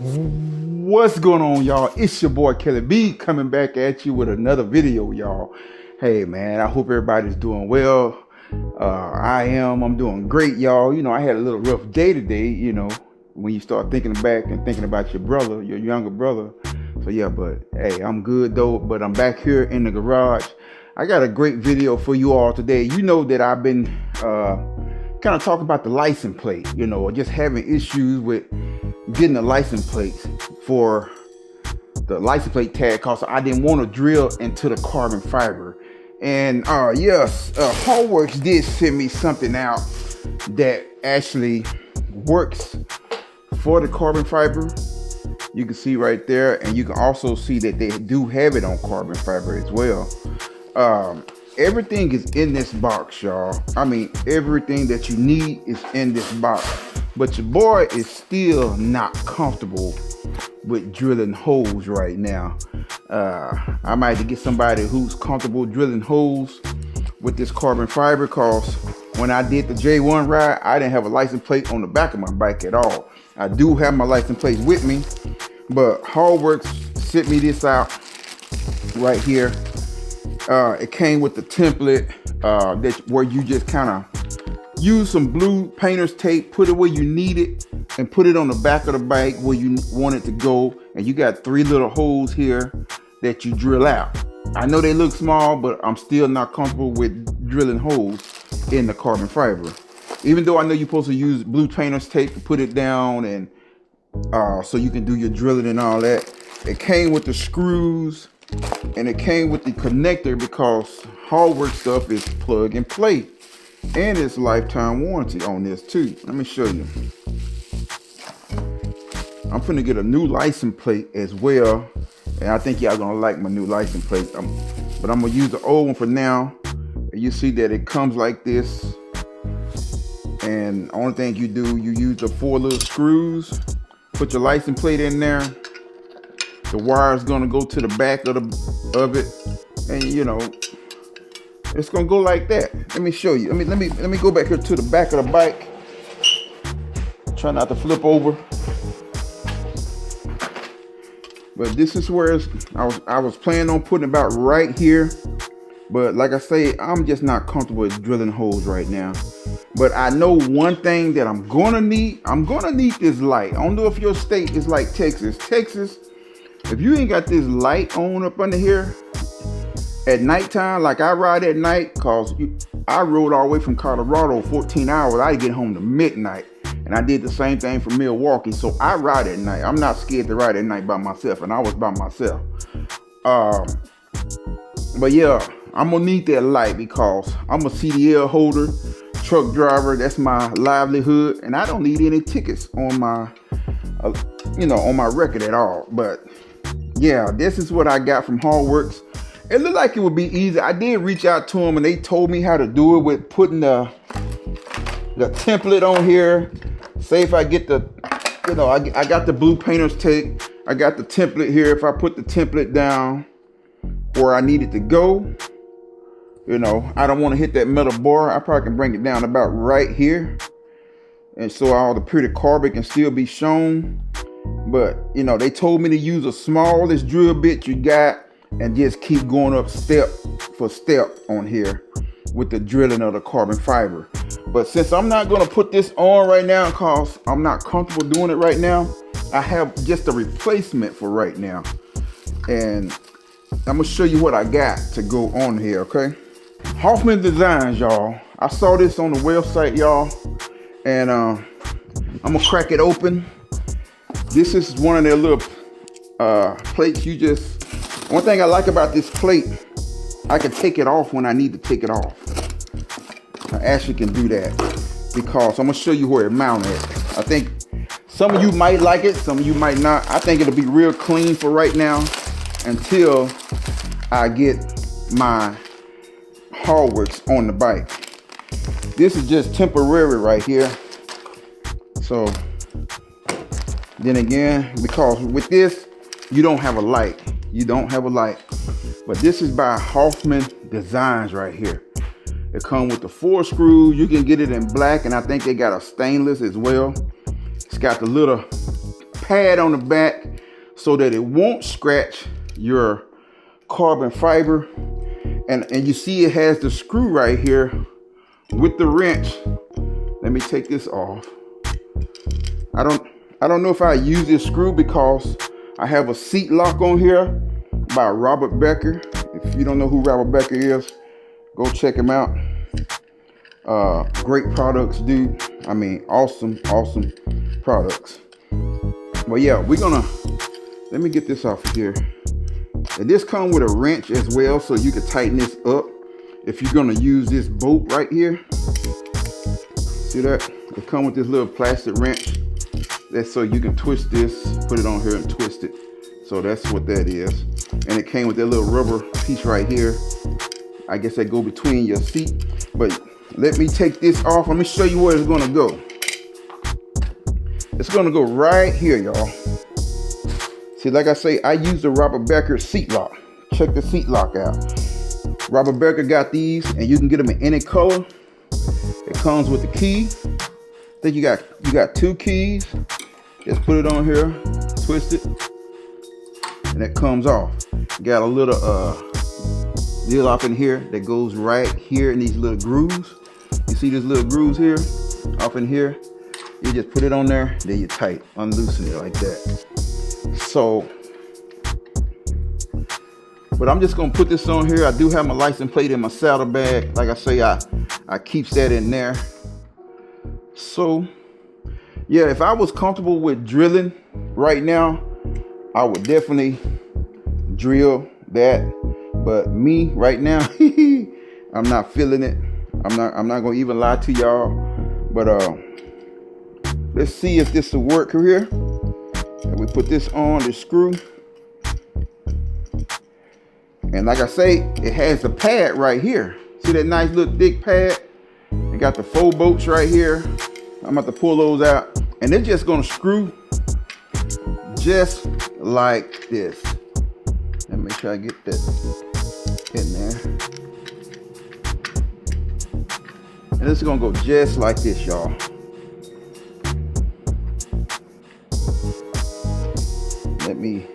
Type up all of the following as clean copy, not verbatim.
What's going on, y'all? It's your boy Kelly B coming back at you with another video, y'all. Hey man, I hope everybody's doing well. I'm doing great, y'all. You know, I had a little rough day today, you know, when you start thinking back and thinking about your brother, your younger brother. So yeah, but hey, I'm good though, but I'm back here in the garage. I got a great video for you all today. You know that I've been kind of talking about the license plate, you know, just having issues with getting the license plates for the license plate tag, cause I didn't want to drill into the carbon fiber. And yes, HOGWORKZ did send me something out that actually works for the carbon fiber. You can see right there, and you can also see that they do have it on carbon fiber as well. Everything is in this box, y'all. I mean, everything that you need is in this box. But your boy is still not comfortable with drilling holes right now. I might have to get somebody who's comfortable drilling holes with this carbon fiber, cause when I did the J1 ride, I didn't have a license plate on the back of my bike at all. I do have my license plate with me, but HOGWORKZ sent me this out right here. It came with the template where you just kind of use some blue painter's tape, put it where you need it, and put it on the back of the bike where you want it to go. And you got 3 little holes here that you drill out. I know they look small, but I'm still not comfortable with drilling holes in the carbon fiber. Even though I know you're supposed to use blue painter's tape to put it down and so you can do your drilling and all that. It came with the screws and it came with the connector, because HOGWORKZ stuff is plug and play. And it's lifetime warranty on this too. Let me show you. I'm finna get a new license plate as well. And I think y'all gonna like my new license plate. But I'm gonna use the old one for now. And you see that it comes like this. And the only thing you do, you use the 4 little screws. Put your license plate in there. The wire is gonna go to the back of it. And you know, it's gonna go like that. Let me show you. Let me go back here to the back of the bike. Try not to flip over. But this is where I was planning on putting about right here. But like I say, I'm just not comfortable with drilling holes right now. But I know one thing that I'm gonna need. I'm gonna need this light. I don't know if your state is like Texas. Texas, if you ain't got this light on up under here at nighttime, like I ride at night, cause I rode all the way from Colorado 14 hours. I get home to midnight, and I did the same thing from Milwaukee. So I ride at night. I'm not scared to ride at night by myself, and I was by myself. But yeah, I'm gonna need that light because I'm a CDL holder, truck driver. That's my livelihood, and I don't need any tickets on my, on my record at all. But yeah, this is what I got from HOGWORKZ. It looked like it would be easy. I did reach out to them and they told me how to do it with putting the template on here. Say if I get the, I got the blue painter's tape. I got the template here. If I put the template down where I need it to go, I don't want to hit that metal bar. I probably can bring it down about right here. And so all the pretty carbon can still be shown. But, they told me to use the smallest drill bit you got and just keep going up step for step on here with the drilling of the carbon fiber. But since I'm not going to put this on right now because I'm not comfortable doing it right now, I have just a replacement for right now. And I'm going to show you what I got to go on here, okay? Hoffman Designs, y'all. I saw this on the website, y'all. And I'm going to crack it open. This is one of their little plates. One thing I like about this plate, I can take it off when I need to take it off. I actually can do that because I'm gonna show you where it mounted. I think some of you might like it, some of you might not. I think it'll be real clean for right now until I get my HOGWORKZ on the bike. This is just temporary right here. So then again, because with this, you don't have a light. You don't have a light. But this is by Hoffman Designs right here. It comes with the 4 screws. You can get it in black, and I think they got a stainless as well. It's got the little pad on the back so that it won't scratch your carbon fiber. And you see it has the screw right here with the wrench. Let me take this off. I don't know if I use this screw because I have a seat lock on here by Robert Becker. If you don't know who Robert Becker is, go check him out. Great products, dude. I mean, awesome products. Well, yeah, let me get this off of here. And this comes with a wrench as well, so you can tighten this up if you're gonna use this bolt right here. See that? It comes with this little plastic wrench. That's so you can twist this, put it on here and twist it. So that's what that is. And it came with that little rubber piece right here. I guess that go between your seat. But let me take this off. Let me show you where it's gonna go. It's gonna go right here, y'all. See, like I say, I use the Robert Becker seat lock. Check the seat lock out. Robert Becker got these, and you can get them in any color. It comes with the key. I think you got 2 keys. Just put it on here, twist it, and it comes off. Got a little deal off in here that goes right here in these little grooves. You see these little grooves here, off in here. You just put it on there, then you tight, unloosen it like that. So, but I'm just gonna put this on here. I do have my license plate in my saddle bag. Like I say, I keeps that in there. So, yeah, if I was comfortable with drilling right now, I would definitely drill that. But me right now, I'm not feeling it. I'm not gonna even lie to y'all. But let's see if this will work here. And we put this on the screw. And like I say, it has the pad right here. See that nice little thick pad? It got the 4 bolts right here. I'm about to pull those out. And they're just gonna screw just like this. Let me make sure I get that in there. And it's gonna go just like this, y'all. Let me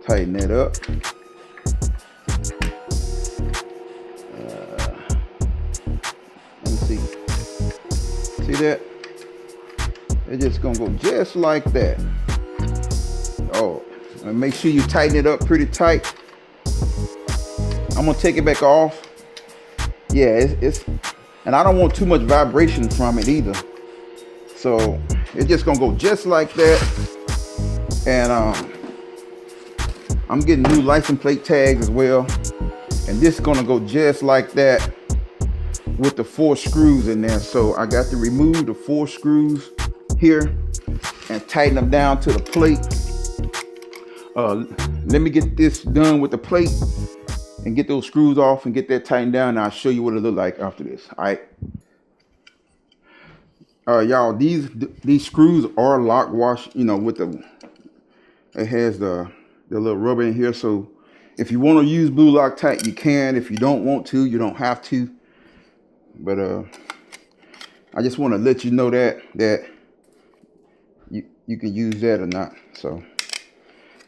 tighten it up. Let me see. See that? It's just gonna go just like that. Oh, and make sure you tighten it up pretty tight. I'm gonna take it back off. Yeah, it's and I don't want too much vibration from it either. So it's just gonna go just like that. And I'm getting new license plate tags as well. And this is gonna go just like that with the 4 screws in there. So I got to remove the 4 screws here and tighten them down to the plate. Let me get this done with the plate and get those screws off and get that tightened down, and I'll show you what it look like after this. All right. Y'all, these screws are lock wash, you know, with the, it has the little rubber in here. So if you want to use blue Loctite, you can. If you don't want to, you don't have to. But I just want to let you know that you can use that or not. So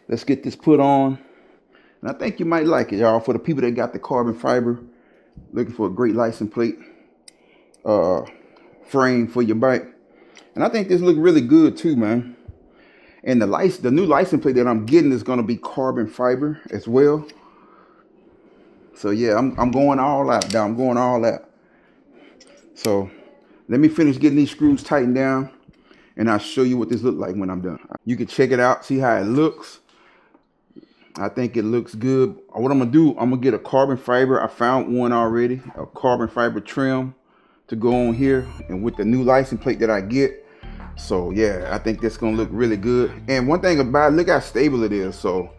let's get this put on. And I think you might like it, y'all. For the people that got the carbon fiber, looking for a great license plate frame for your bike. And I think this look really good too, man. And the new license plate that I'm getting is going to be carbon fiber as well. So yeah, I'm going all out, I'm going all out. So let me finish getting these screws tightened down, and I'll show you what this look like when I'm done. You can check it out, see how it looks. I think it looks good. What I'm gonna do, I'm gonna get a carbon fiber. I found one already, a carbon fiber trim to go on here, and with the new license plate that I get. So yeah, I think that's gonna look really good. And one thing about it, look how stable it is. So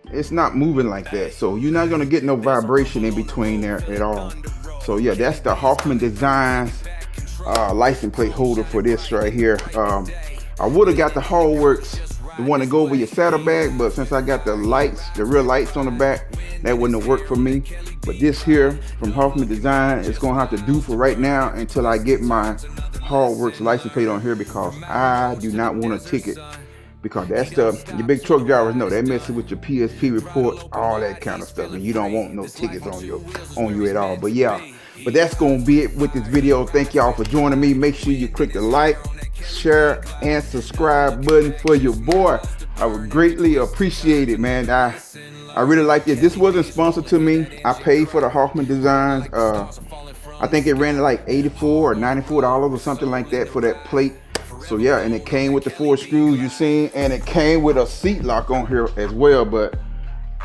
it's not moving like that. So you're not gonna get no vibration in between there at all. So yeah, that's the Hoffman Designs license plate holder for this right here. I would have got the HOGWORKZ, the one to go over your saddlebag, but since I got the lights, the real lights on the back, that wouldn't have worked for me. But this here from Hoffman Design, it's gonna have to do for right now until I get my HOGWORKZ license plate on here, because I do not want a ticket because that stuff, your big truck drivers know that messes with your PSP reports, all that kind of stuff, and you don't want no tickets on you at all. But yeah, but that's gonna be it with this video. Thank y'all for joining me. Make sure you click the like, share, and subscribe button for your boy. I would greatly appreciate it, man. I really like it. This wasn't sponsored to me. I paid for the Hoffman Designs. I think it ran like $84 or $94 or something like that for that plate. So yeah, and it came with the 4 screws you seen, and it came with a seat lock on here as well. But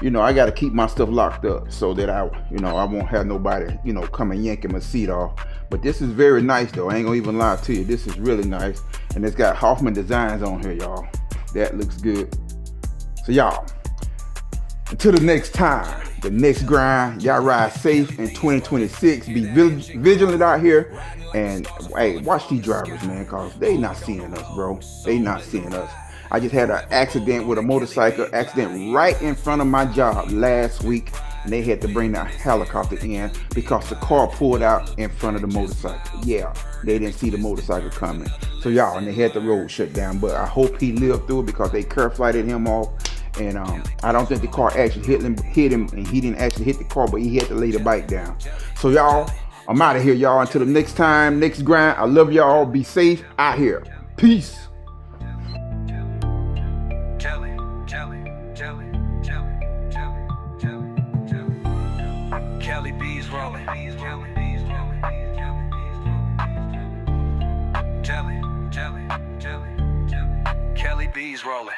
you know, I got to keep my stuff locked up so that I won't have nobody, come and yanking my seat off. But this is very nice though. I ain't gonna even lie to you. This is really nice, and it's got Hoffman Designs on here, y'all. That looks good. So y'all, until the next time, the next grind, y'all ride safe in 2026. Be vigilant out here, and hey, watch these drivers, man, cause they not seeing us, bro. They not seeing us. I just had an accident with a motorcycle accident right in front of my job last week, and they had to bring the helicopter in because the car pulled out in front of the motorcycle. Yeah, they didn't see the motorcycle coming. So y'all, and they had the road shut down, but I hope he lived through it because they curve flighted him off. And I don't think the car actually hit him, and he didn't actually hit the car, but he had to lay the bike down. So y'all, I'm out of here, y'all. Until the next time, next grind. I love y'all. Be safe out here. Peace. Kelly B's rolling. Kelly B's rolling.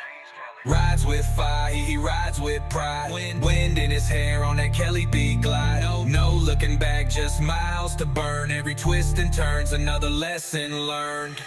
Rides with fire, he rides with pride. Wind in his hair on that Kelly B glide. No looking back, just miles to burn. Every twist and turn's another lesson learned.